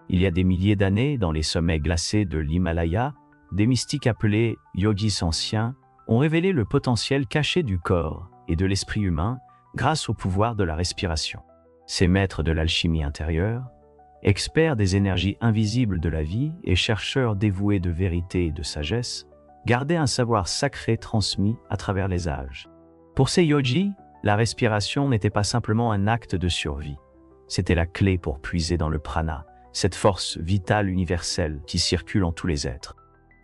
Il y a des milliers d'années, dans les sommets glacés de l'Himalaya, des mystiques appelés yogis anciens ont révélé le potentiel caché du corps et de l'esprit humain grâce au pouvoir de la respiration. Ces maîtres de l'alchimie intérieure, experts des énergies invisibles de la vie et chercheurs dévoués de vérité et de sagesse, gardaient un savoir sacré transmis à travers les âges. Pour ces yogis, la respiration n'était pas simplement un acte de survie. C'était la clé pour puiser dans le prana, cette force vitale universelle qui circule en tous les êtres.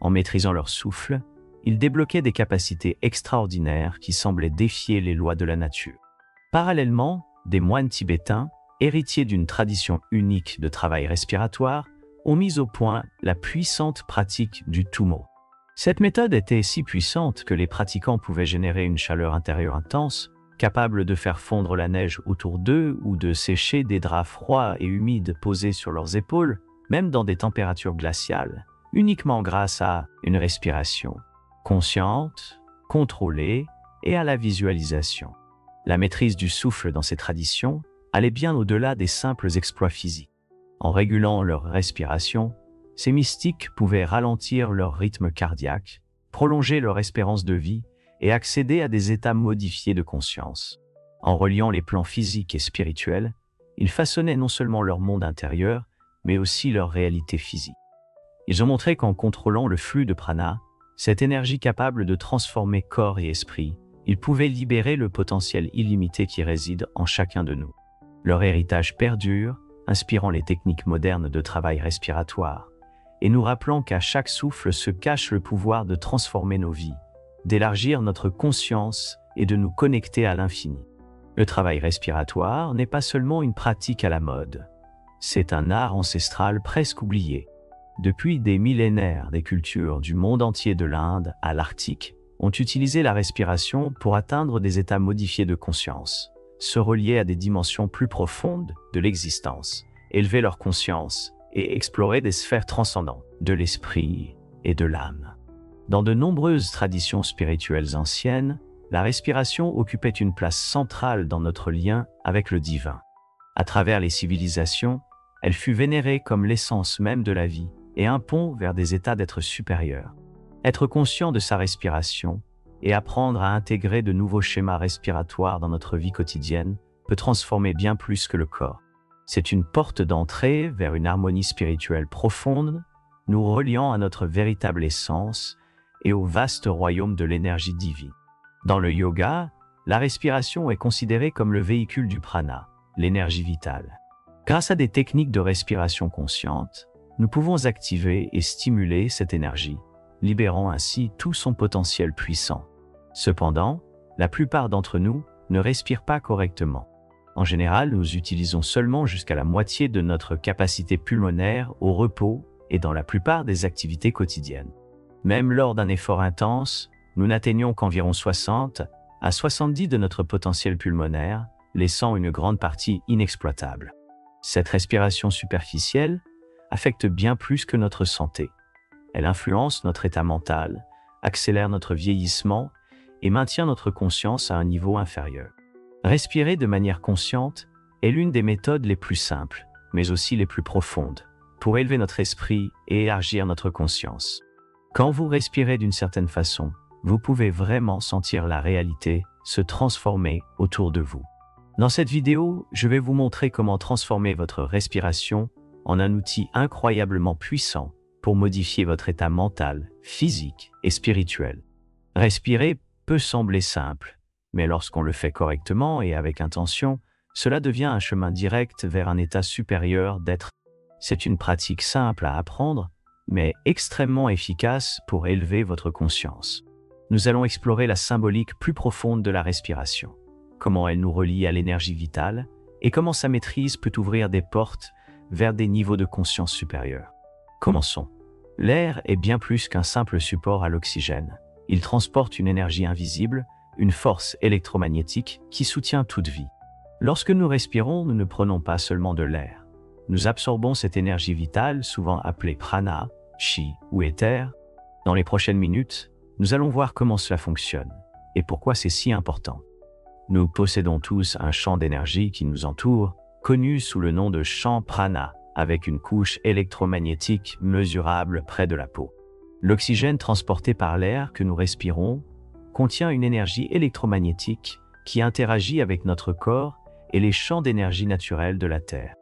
En maîtrisant leur souffle, ils débloquaient des capacités extraordinaires qui semblaient défier les lois de la nature. Parallèlement, des moines tibétains, héritiers d'une tradition unique de travail respiratoire, ont mis au point la puissante pratique du Tummo. Cette méthode était si puissante que les pratiquants pouvaient générer une chaleur intérieure intense, capable de faire fondre la neige autour d'eux ou de sécher des draps froids et humides posés sur leurs épaules, même dans des températures glaciales, uniquement grâce à une respiration consciente, contrôlée et à la visualisation. La maîtrise du souffle dans ces traditions allait bien au-delà des simples exploits physiques. En régulant leur respiration, ces mystiques pouvaient ralentir leur rythme cardiaque, prolonger leur espérance de vie et accéder à des états modifiés de conscience. En reliant les plans physiques et spirituels, ils façonnaient non seulement leur monde intérieur, mais aussi leur réalité physique. Ils ont montré qu'en contrôlant le flux de prana, cette énergie capable de transformer corps et esprit, ils pouvaient libérer le potentiel illimité qui réside en chacun de nous. Leur héritage perdure, inspirant les techniques modernes de travail respiratoire, et nous rappelant qu'à chaque souffle se cache le pouvoir de transformer nos vies, d'élargir notre conscience et de nous connecter à l'infini. Le travail respiratoire n'est pas seulement une pratique à la mode, c'est un art ancestral presque oublié. Depuis des millénaires, des cultures du monde entier de l'Inde à l'Arctique ont utilisé la respiration pour atteindre des états modifiés de conscience, se relier à des dimensions plus profondes de l'existence, élever leur conscience et explorer des sphères transcendantes de l'esprit et de l'âme. Dans de nombreuses traditions spirituelles anciennes, la respiration occupait une place centrale dans notre lien avec le divin. À travers les civilisations, elle fut vénérée comme l'essence même de la vie et un pont vers des états d'être supérieurs. Être conscient de sa respiration et apprendre à intégrer de nouveaux schémas respiratoires dans notre vie quotidienne peut transformer bien plus que le corps. C'est une porte d'entrée vers une harmonie spirituelle profonde, nous reliant à notre véritable essence et au vaste royaume de l'énergie divine. Dans le yoga, la respiration est considérée comme le véhicule du prana, l'énergie vitale. Grâce à des techniques de respiration consciente, nous pouvons activer et stimuler cette énergie, libérant ainsi tout son potentiel puissant. Cependant, la plupart d'entre nous ne respirent pas correctement. En général, nous utilisons seulement jusqu'à la moitié de notre capacité pulmonaire au repos et dans la plupart des activités quotidiennes. Même lors d'un effort intense, nous n'atteignons qu'environ 60 à 70 de notre potentiel pulmonaire, laissant une grande partie inexploitable. Cette respiration superficielle affecte bien plus que notre santé. Elle influence notre état mental, accélère notre vieillissement et maintient notre conscience à un niveau inférieur. Respirer de manière consciente est l'une des méthodes les plus simples, mais aussi les plus profondes, pour élever notre esprit et élargir notre conscience. Quand vous respirez d'une certaine façon, vous pouvez vraiment sentir la réalité se transformer autour de vous. Dans cette vidéo, je vais vous montrer comment transformer votre respiration en un outil incroyablement puissant pour modifier votre état mental, physique et spirituel. Respirer peut sembler simple, mais lorsqu'on le fait correctement et avec intention, cela devient un chemin direct vers un état supérieur d'être. C'est une pratique simple à apprendre, mais extrêmement efficace pour élever votre conscience. Nous allons explorer la symbolique plus profonde de la respiration, comment elle nous relie à l'énergie vitale et comment sa maîtrise peut ouvrir des portes vers des niveaux de conscience supérieurs. Commençons. L'air est bien plus qu'un simple support à l'oxygène. Il transporte une énergie invisible, une force électromagnétique qui soutient toute vie. Lorsque nous respirons, nous ne prenons pas seulement de l'air. Nous absorbons cette énergie vitale, souvent appelée prana, chi ou éther. Dans les prochaines minutes, nous allons voir comment cela fonctionne et pourquoi c'est si important. Nous possédons tous un champ d'énergie qui nous entoure, connu sous le nom de champ prana, avec une couche électromagnétique mesurable près de la peau. L'oxygène transporté par l'air que nous respirons contient une énergie électromagnétique qui interagit avec notre corps et les champs d'énergie naturels de la Terre.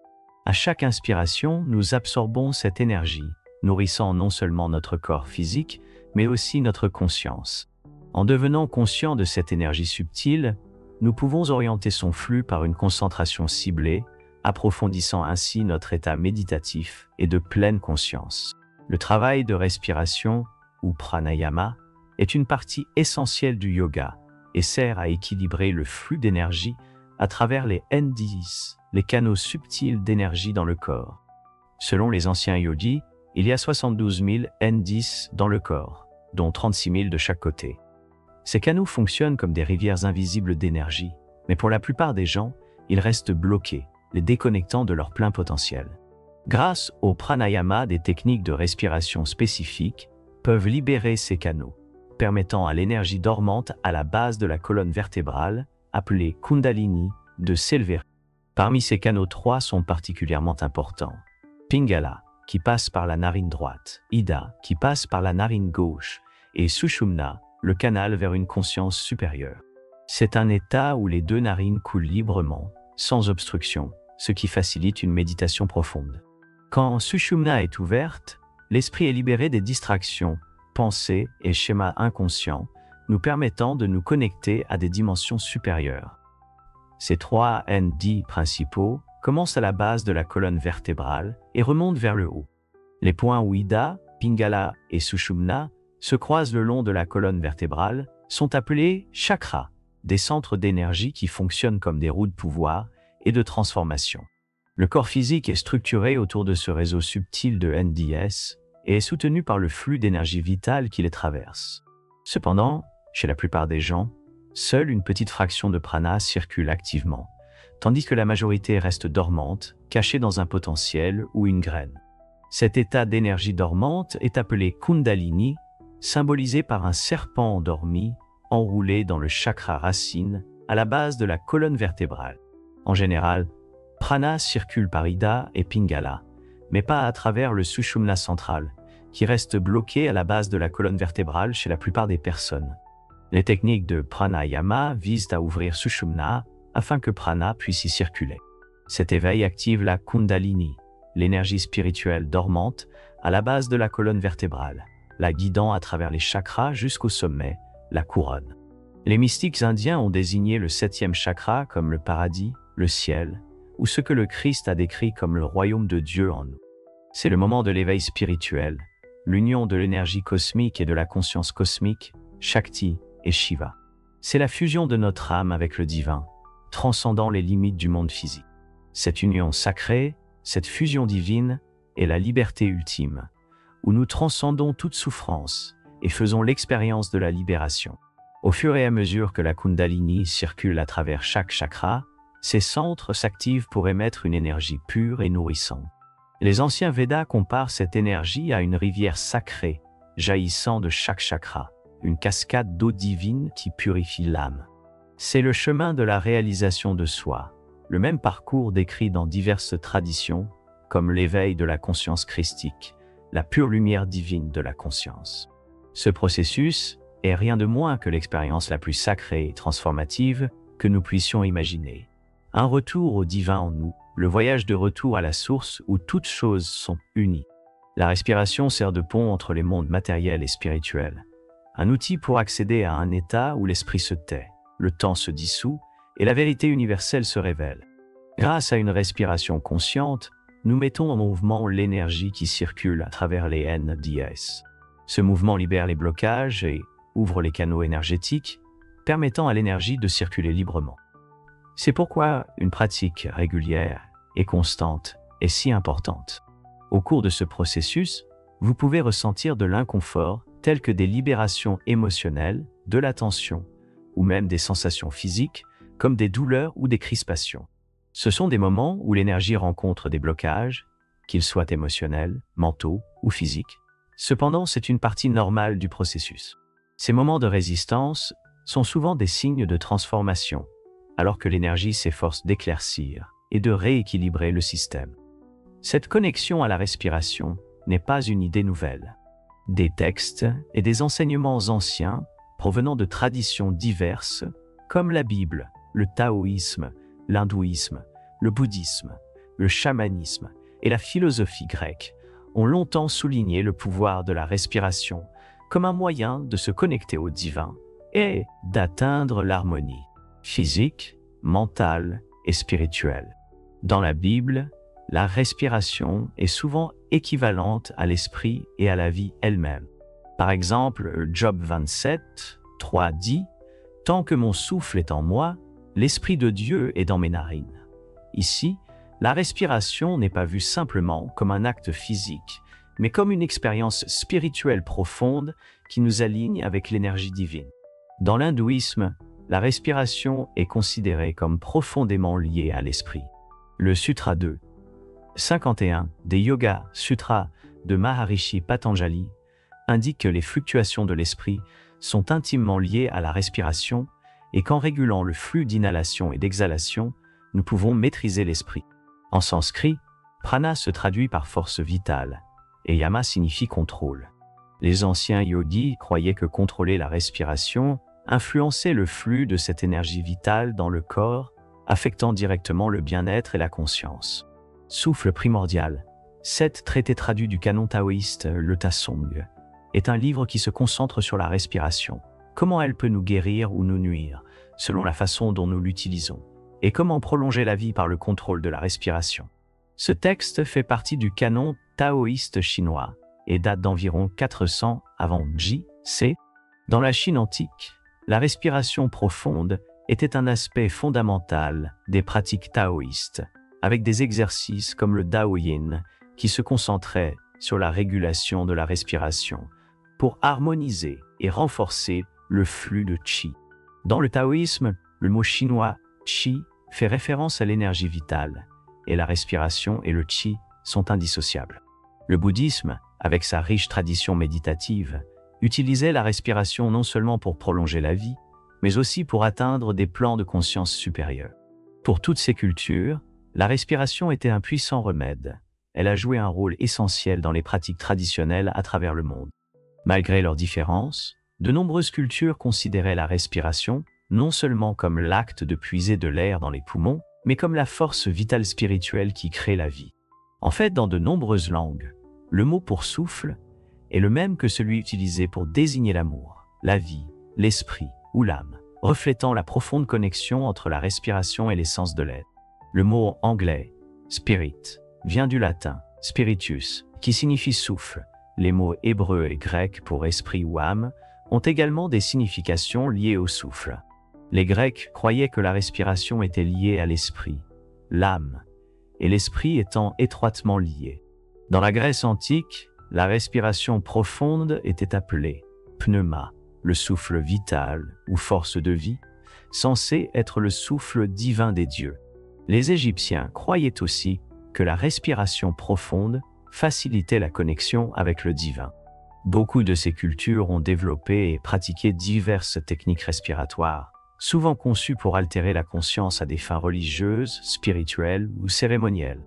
À chaque inspiration, nous absorbons cette énergie, nourrissant non seulement notre corps physique, mais aussi notre conscience. En devenant conscients de cette énergie subtile, nous pouvons orienter son flux par une concentration ciblée, approfondissant ainsi notre état méditatif et de pleine conscience. Le travail de respiration, ou pranayama, est une partie essentielle du yoga et sert à équilibrer le flux d'énergie à travers les NDs, les canaux subtils d'énergie dans le corps. Selon les anciens yogis, il y a 72 000 NDs dans le corps, dont 36 000 de chaque côté. Ces canaux fonctionnent comme des rivières invisibles d'énergie, mais pour la plupart des gens, ils restent bloqués, les déconnectant de leur plein potentiel. Grâce au pranayama, des techniques de respiration spécifiques peuvent libérer ces canaux, permettant à l'énergie dormante à la base de la colonne vertébrale, appelée Kundalini, de s'élever. Parmi ces canaux, 3 sont particulièrement importants. Pingala, qui passe par la narine droite, Ida, qui passe par la narine gauche, et Sushumna, le canal vers une conscience supérieure. C'est un état où les 2 narines coulent librement, sans obstruction, ce qui facilite une méditation profonde. Quand Sushumna est ouverte, l'esprit est libéré des distractions, pensées et schémas inconscients, nous permettant de nous connecter à des dimensions supérieures. Ces 3 ND principaux commencent à la base de la colonne vertébrale et remontent vers le haut. Les points où Ida, Pingala et Sushumna se croisent le long de la colonne vertébrale sont appelés chakras, des centres d'énergie qui fonctionnent comme des roues de pouvoir et de transformation. Le corps physique est structuré autour de ce réseau subtil de NDS et est soutenu par le flux d'énergie vitale qui les traverse. Cependant, chez la plupart des gens, seule une petite fraction de prana circule activement, tandis que la majorité reste dormante, cachée dans un potentiel ou une graine. Cet état d'énergie dormante est appelé Kundalini, symbolisé par un serpent endormi, enroulé dans le chakra racine, à la base de la colonne vertébrale. En général, prana circule par Ida et Pingala, mais pas à travers le Sushumna central, qui reste bloqué à la base de la colonne vertébrale chez la plupart des personnes. Les techniques de pranayama visent à ouvrir Sushumna afin que prana puisse y circuler. Cet éveil active la Kundalini, l'énergie spirituelle dormante, à la base de la colonne vertébrale, la guidant à travers les chakras jusqu'au sommet, la couronne. Les mystiques indiens ont désigné le 7e chakra comme le paradis, le ciel, ou ce que le Christ a décrit comme le royaume de Dieu en nous. C'est le moment de l'éveil spirituel, l'union de l'énergie cosmique et de la conscience cosmique, Shakti et Shiva. C'est la fusion de notre âme avec le divin, transcendant les limites du monde physique. Cette union sacrée, cette fusion divine, est la liberté ultime, où nous transcendons toute souffrance et faisons l'expérience de la libération. Au fur et à mesure que la Kundalini circule à travers chaque chakra, ces centres s'activent pour émettre une énergie pure et nourrissante. Les anciens Védas comparent cette énergie à une rivière sacrée, jaillissant de chaque chakra, une cascade d'eau divine qui purifie l'âme. C'est le chemin de la réalisation de soi, le même parcours décrit dans diverses traditions, comme l'éveil de la conscience christique, la pure lumière divine de la conscience. Ce processus est rien de moins que l'expérience la plus sacrée et transformative que nous puissions imaginer. Un retour au divin en nous, le voyage de retour à la source où toutes choses sont unies. La respiration sert de pont entre les mondes matériels et spirituels, un outil pour accéder à un état où l'esprit se tait, le temps se dissout et la vérité universelle se révèle. Grâce à une respiration consciente, nous mettons en mouvement l'énergie qui circule à travers les NDS. Ce mouvement libère les blocages et ouvre les canaux énergétiques, permettant à l'énergie de circuler librement. C'est pourquoi une pratique régulière et constante est si importante. Au cours de ce processus, vous pouvez ressentir de l'inconfort tel que des libérations émotionnelles, de la tension ou même des sensations physiques comme des douleurs ou des crispations. Ce sont des moments où l'énergie rencontre des blocages, qu'ils soient émotionnels, mentaux ou physiques. Cependant, c'est une partie normale du processus. Ces moments de résistance sont souvent des signes de transformation, alors que l'énergie s'efforce d'éclaircir et de rééquilibrer le système. Cette connexion à la respiration n'est pas une idée nouvelle. Des textes et des enseignements anciens provenant de traditions diverses, comme la Bible, le taoïsme, l'hindouisme, le bouddhisme, le chamanisme et la philosophie grecque, ont longtemps souligné le pouvoir de la respiration comme un moyen de se connecter au divin et d'atteindre l'harmonie physique, mentale et spirituelle. Dans la Bible, la respiration est souvent équivalente à l'esprit et à la vie elle-même. Par exemple, Job 27, 3 dit « Tant que mon souffle est en moi, l'Esprit de Dieu est dans mes narines ». Ici, la respiration n'est pas vue simplement comme un acte physique, mais comme une expérience spirituelle profonde qui nous aligne avec l'énergie divine. Dans l'hindouisme, la respiration est considérée comme profondément liée à l'esprit. Le Sutra 2, 51 des Yoga Sutras de Maharishi Patanjali indique que les fluctuations de l'esprit sont intimement liées à la respiration et qu'en régulant le flux d'inhalation et d'exhalation, nous pouvons maîtriser l'esprit. En sanskrit, prana se traduit par force vitale et yama signifie contrôle. Les anciens yogis croyaient que contrôler la respiration influençait le flux de cette énergie vitale dans le corps, affectant directement le bien-être et la conscience. Souffle primordial. 7 traités traduits du canon taoïste, le Tasong, est un livre qui se concentre sur la respiration, comment elle peut nous guérir ou nous nuire, selon la façon dont nous l'utilisons, et comment prolonger la vie par le contrôle de la respiration. Ce texte fait partie du canon taoïste chinois et date d'environ 400 avant J.C. Dans la Chine antique, la respiration profonde était un aspect fondamental des pratiques taoïstes, avec des exercices comme le Daoyin qui se concentraient sur la régulation de la respiration pour harmoniser et renforcer le flux de Qi. Dans le taoïsme, le mot chinois Qi fait référence à l'énergie vitale et la respiration et le Qi sont indissociables. Le bouddhisme, avec sa riche tradition méditative, utilisait la respiration non seulement pour prolonger la vie, mais aussi pour atteindre des plans de conscience supérieurs. Pour toutes ces cultures, la respiration était un puissant remède. Elle a joué un rôle essentiel dans les pratiques traditionnelles à travers le monde. Malgré leurs différences, de nombreuses cultures considéraient la respiration non seulement comme l'acte de puiser de l'air dans les poumons, mais comme la force vitale spirituelle qui crée la vie. En fait, dans de nombreuses langues, le mot pour souffle est le même que celui utilisé pour désigner l'amour, la vie, l'esprit ou l'âme, reflétant la profonde connexion entre la respiration et l'essence de l'être. Le mot anglais « spirit » vient du latin « spiritus » qui signifie souffle. Les mots hébreux et grecs pour esprit ou âme ont également des significations liées au souffle. Les Grecs croyaient que la respiration était liée à l'esprit, l'âme, et l'esprit étant étroitement lié. Dans la Grèce antique, la respiration profonde était appelée pneuma, le souffle vital ou force de vie, censé être le souffle divin des dieux. Les Égyptiens croyaient aussi que la respiration profonde facilitait la connexion avec le divin. Beaucoup de ces cultures ont développé et pratiqué diverses techniques respiratoires, souvent conçues pour altérer la conscience à des fins religieuses, spirituelles ou cérémonielles.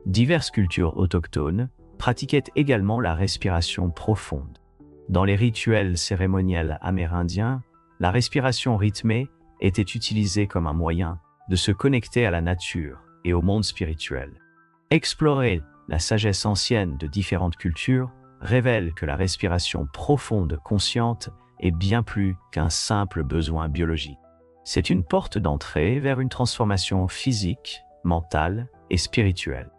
Diverses cultures autochtones pratiquaient également la respiration profonde. Dans les rituels cérémoniels amérindiens, la respiration rythmée était utilisée comme un moyen de se connecter à la nature et au monde spirituel. Explorer la sagesse ancienne de différentes cultures révèle que la respiration profonde consciente est bien plus qu'un simple besoin biologique. C'est une porte d'entrée vers une transformation physique, mentale et spirituelle.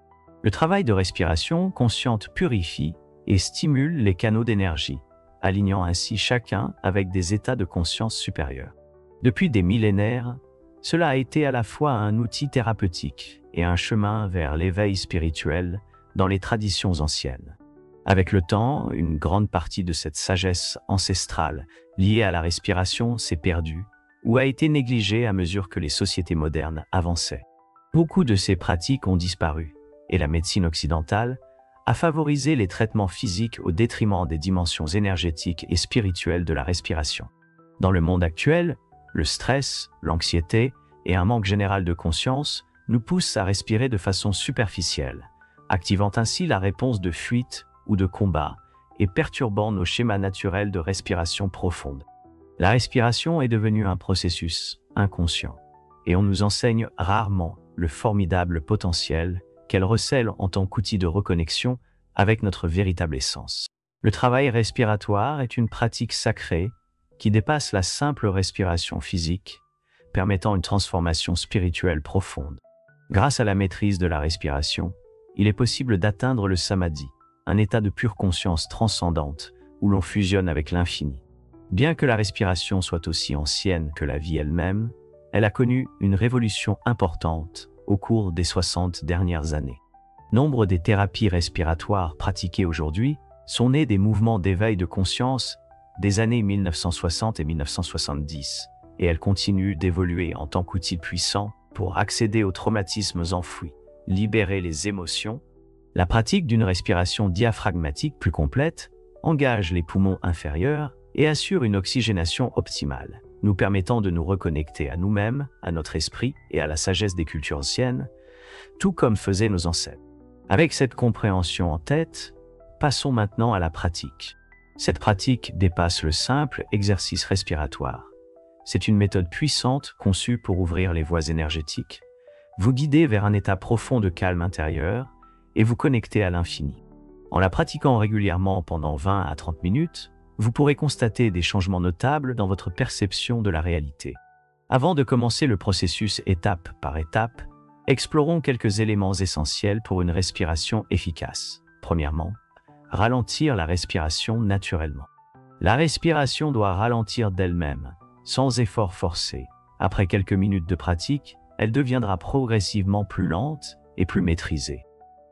Le travail de respiration consciente purifie et stimule les canaux d'énergie, alignant ainsi chacun avec des états de conscience supérieurs. Depuis des millénaires, cela a été à la fois un outil thérapeutique et un chemin vers l'éveil spirituel dans les traditions anciennes. Avec le temps, une grande partie de cette sagesse ancestrale liée à la respiration s'est perdue ou a été négligée à mesure que les sociétés modernes avançaient. Beaucoup de ces pratiques ont disparu, et la médecine occidentale a favorisé les traitements physiques au détriment des dimensions énergétiques et spirituelles de la respiration. Dans le monde actuel, le stress, l'anxiété et un manque général de conscience nous poussent à respirer de façon superficielle, activant ainsi la réponse de fuite ou de combat et perturbant nos schémas naturels de respiration profonde. La respiration est devenue un processus inconscient et on nous enseigne rarement le formidable potentiel qu'elle recèle en tant qu'outil de reconnexion avec notre véritable essence. Le travail respiratoire est une pratique sacrée qui dépasse la simple respiration physique, permettant une transformation spirituelle profonde. Grâce à la maîtrise de la respiration, il est possible d'atteindre le samadhi, un état de pure conscience transcendante où l'on fusionne avec l'infini. Bien que la respiration soit aussi ancienne que la vie elle-même, elle a connu une révolution importante au cours des 60 dernières années. Nombre des thérapies respiratoires pratiquées aujourd'hui sont nées des mouvements d'éveil de conscience des années 1960 et 1970, et elles continuent d'évoluer en tant qu'outil puissant pour accéder aux traumatismes enfouis, libérer les émotions. La pratique d'une respiration diaphragmatique plus complète engage les poumons inférieurs et assure une oxygénation optimale, nous permettant de nous reconnecter à nous-mêmes, à notre esprit et à la sagesse des cultures anciennes, tout comme faisaient nos ancêtres. Avec cette compréhension en tête, passons maintenant à la pratique. Cette pratique dépasse le simple exercice respiratoire. C'est une méthode puissante conçue pour ouvrir les voies énergétiques, vous guider vers un état profond de calme intérieur et vous connecter à l'infini. En la pratiquant régulièrement pendant 20 à 30 minutes, vous pourrez constater des changements notables dans votre perception de la réalité. Avant de commencer le processus étape par étape, explorons quelques éléments essentiels pour une respiration efficace. Premièrement, ralentir la respiration naturellement. La respiration doit ralentir d'elle-même, sans effort forcé. Après quelques minutes de pratique, elle deviendra progressivement plus lente et plus maîtrisée.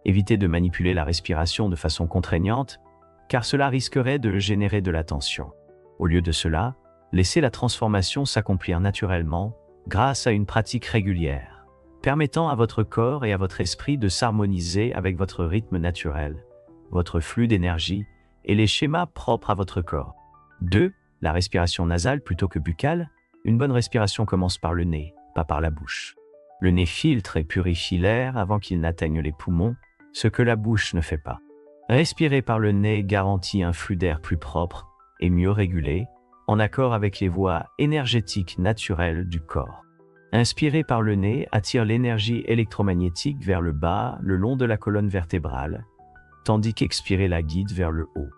Évitez de manipuler la respiration de façon contraignante, car cela risquerait de générer de la tension. Au lieu de cela, laissez la transformation s'accomplir naturellement grâce à une pratique régulière, permettant à votre corps et à votre esprit de s'harmoniser avec votre rythme naturel, votre flux d'énergie et les schémas propres à votre corps. 2. La respiration nasale plutôt que buccale. Une bonne respiration commence par le nez, pas par la bouche. Le nez filtre et purifie l'air avant qu'il n'atteigne les poumons, ce que la bouche ne fait pas. Respirer par le nez garantit un flux d'air plus propre et mieux régulé, en accord avec les voies énergétiques naturelles du corps. Inspirer par le nez attire l'énergie électromagnétique vers le bas, le long de la colonne vertébrale, tandis qu'expirer la guide vers le haut.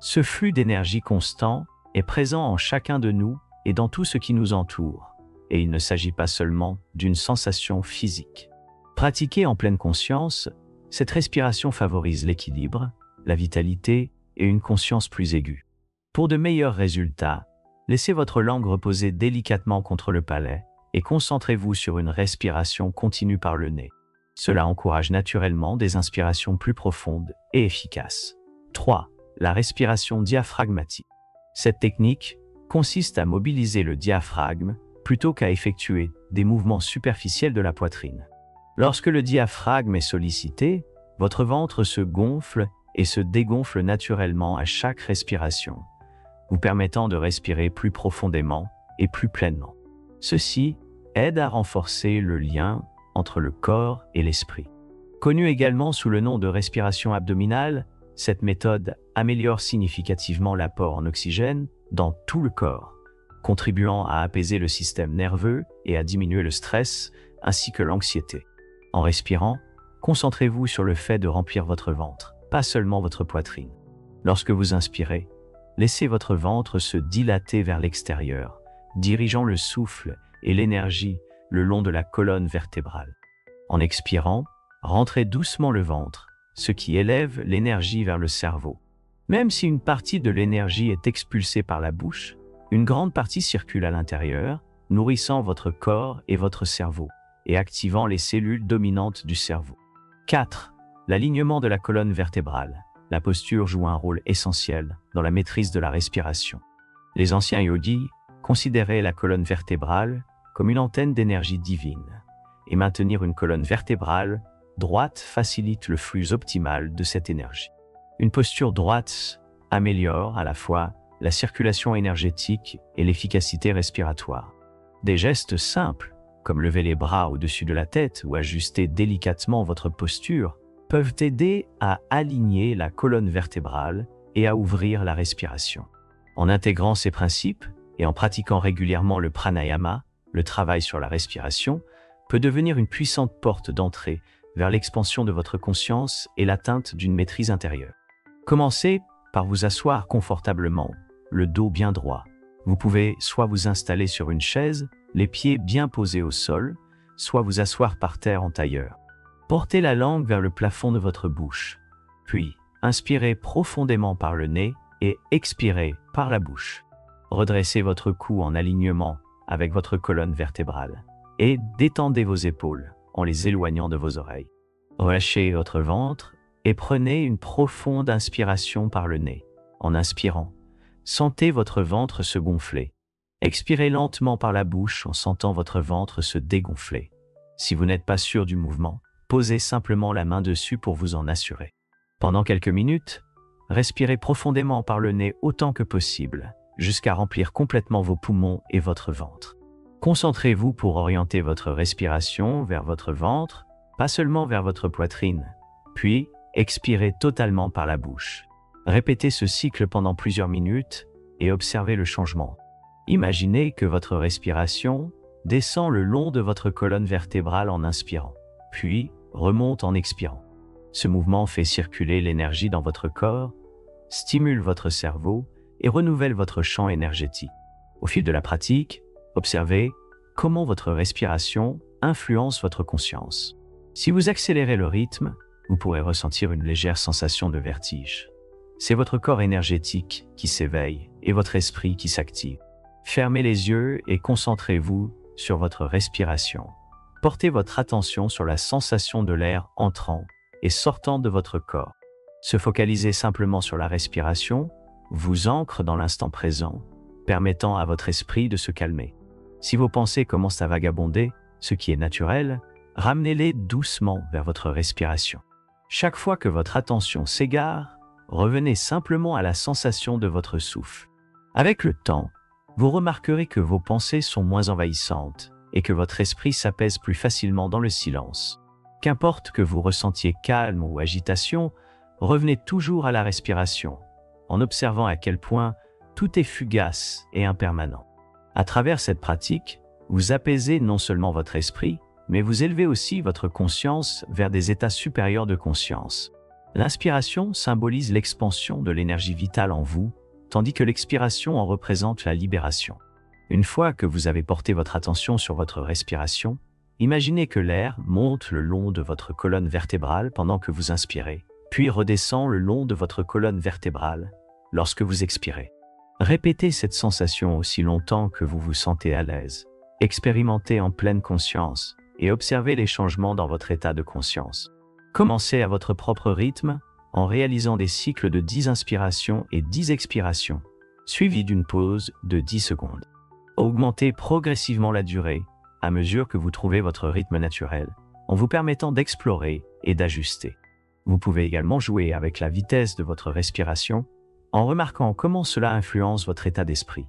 Ce flux d'énergie constant est présent en chacun de nous et dans tout ce qui nous entoure, et il ne s'agit pas seulement d'une sensation physique. Pratiquée en pleine conscience, cette respiration favorise l'équilibre, la vitalité et une conscience plus aiguë. Pour de meilleurs résultats, laissez votre langue reposer délicatement contre le palais et concentrez-vous sur une respiration continue par le nez. Cela encourage naturellement des inspirations plus profondes et efficaces. 3. La respiration diaphragmatique. Cette technique consiste à mobiliser le diaphragme plutôt qu'à effectuer des mouvements superficiels de la poitrine. Lorsque le diaphragme est sollicité, votre ventre se gonfle et se dégonfle naturellement à chaque respiration, vous permettant de respirer plus profondément et plus pleinement. Ceci aide à renforcer le lien entre le corps et l'esprit. Connue également sous le nom de respiration abdominale, cette méthode améliore significativement l'apport en oxygène dans tout le corps, contribuant à apaiser le système nerveux et à diminuer le stress ainsi que l'anxiété. En respirant, concentrez-vous sur le fait de remplir votre ventre, pas seulement votre poitrine. Lorsque vous inspirez, laissez votre ventre se dilater vers l'extérieur, dirigeant le souffle et l'énergie le long de la colonne vertébrale. En expirant, rentrez doucement le ventre, ce qui élève l'énergie vers le cerveau. Même si une partie de l'énergie est expulsée par la bouche, une grande partie circule à l'intérieur, nourrissant votre corps et votre cerveau, et activant les cellules dominantes du cerveau. 4. L'alignement de la colonne vertébrale. La posture joue un rôle essentiel dans la maîtrise de la respiration. Les anciens yogis considéraient la colonne vertébrale comme une antenne d'énergie divine, et maintenir une colonne vertébrale droite facilite le flux optimal de cette énergie. Une posture droite améliore à la fois la circulation énergétique et l'efficacité respiratoire. Des gestes simples, comme lever les bras au-dessus de la tête ou ajuster délicatement votre posture, peuvent aider à aligner la colonne vertébrale et à ouvrir la respiration. En intégrant ces principes et en pratiquant régulièrement le pranayama, le travail sur la respiration peut devenir une puissante porte d'entrée vers l'expansion de votre conscience et l'atteinte d'une maîtrise intérieure. Commencez par vous asseoir confortablement, le dos bien droit. Vous pouvez soit vous installer sur une chaise, les pieds bien posés au sol, soit vous asseoir par terre en tailleur. Portez la langue vers le plafond de votre bouche, puis inspirez profondément par le nez et expirez par la bouche. Redressez votre cou en alignement avec votre colonne vertébrale et détendez vos épaules en les éloignant de vos oreilles. Relâchez votre ventre et prenez une profonde inspiration par le nez. En inspirant, sentez votre ventre se gonfler. Expirez lentement par la bouche en sentant votre ventre se dégonfler. Si vous n'êtes pas sûr du mouvement, posez simplement la main dessus pour vous en assurer. Pendant quelques minutes, respirez profondément par le nez autant que possible, jusqu'à remplir complètement vos poumons et votre ventre. Concentrez-vous pour orienter votre respiration vers votre ventre, pas seulement vers votre poitrine. Puis, expirez totalement par la bouche. Répétez ce cycle pendant plusieurs minutes et observez le changement. Imaginez que votre respiration descend le long de votre colonne vertébrale en inspirant, puis remonte en expirant. Ce mouvement fait circuler l'énergie dans votre corps, stimule votre cerveau et renouvelle votre champ énergétique. Au fil de la pratique, observez comment votre respiration influence votre conscience. Si vous accélérez le rythme, vous pourrez ressentir une légère sensation de vertige. C'est votre corps énergétique qui s'éveille et votre esprit qui s'active. Fermez les yeux et concentrez-vous sur votre respiration. Portez votre attention sur la sensation de l'air entrant et sortant de votre corps. Se focaliser simplement sur la respiration vous ancre dans l'instant présent, permettant à votre esprit de se calmer. Si vos pensées commencent à vagabonder, ce qui est naturel, ramenez-les doucement vers votre respiration. Chaque fois que votre attention s'égare, revenez simplement à la sensation de votre souffle. Avec le temps, vous remarquerez que vos pensées sont moins envahissantes et que votre esprit s'apaise plus facilement dans le silence. Qu'importe que vous ressentiez calme ou agitation, revenez toujours à la respiration, en observant à quel point tout est fugace et impermanent. À travers cette pratique, vous apaisez non seulement votre esprit, mais vous élevez aussi votre conscience vers des états supérieurs de conscience. L'inspiration symbolise l'expansion de l'énergie vitale en vous, tandis que l'expiration en représente la libération. Une fois que vous avez porté votre attention sur votre respiration, imaginez que l'air monte le long de votre colonne vertébrale pendant que vous inspirez, puis redescend le long de votre colonne vertébrale lorsque vous expirez. Répétez cette sensation aussi longtemps que vous vous sentez à l'aise. Expérimentez en pleine conscience et observez les changements dans votre état de conscience. Commencez à votre propre rythme en réalisant des cycles de 10 inspirations et 10 expirations, suivis d'une pause de 10 secondes. Augmentez progressivement la durée à mesure que vous trouvez votre rythme naturel, en vous permettant d'explorer et d'ajuster. Vous pouvez également jouer avec la vitesse de votre respiration en remarquant comment cela influence votre état d'esprit.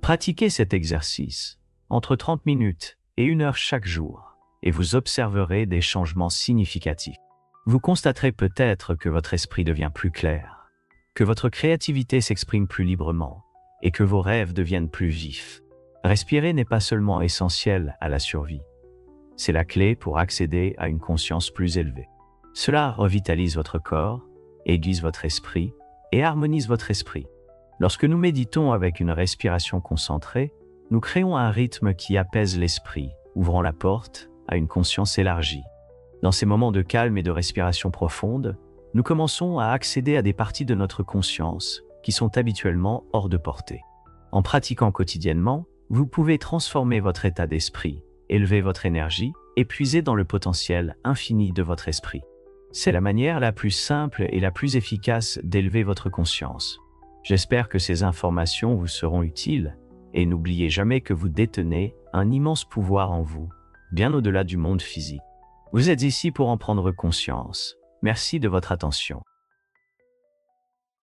Pratiquez cet exercice entre 30 minutes et 1 heure chaque jour, et vous observerez des changements significatifs. Vous constaterez peut-être que votre esprit devient plus clair, que votre créativité s'exprime plus librement et que vos rêves deviennent plus vifs. Respirer n'est pas seulement essentiel à la survie, c'est la clé pour accéder à une conscience plus élevée. Cela revitalise votre corps, aiguise votre esprit et harmonise votre esprit. Lorsque nous méditons avec une respiration concentrée, nous créons un rythme qui apaise l'esprit, ouvrant la porte à une conscience élargie. Dans ces moments de calme et de respiration profonde, nous commençons à accéder à des parties de notre conscience qui sont habituellement hors de portée. En pratiquant quotidiennement, vous pouvez transformer votre état d'esprit, élever votre énergie et puiser dans le potentiel infini de votre esprit. C'est la manière la plus simple et la plus efficace d'élever votre conscience. J'espère que ces informations vous seront utiles et n'oubliez jamais que vous détenez un immense pouvoir en vous, bien au-delà du monde physique. Vous êtes ici pour en prendre conscience. Merci de votre attention.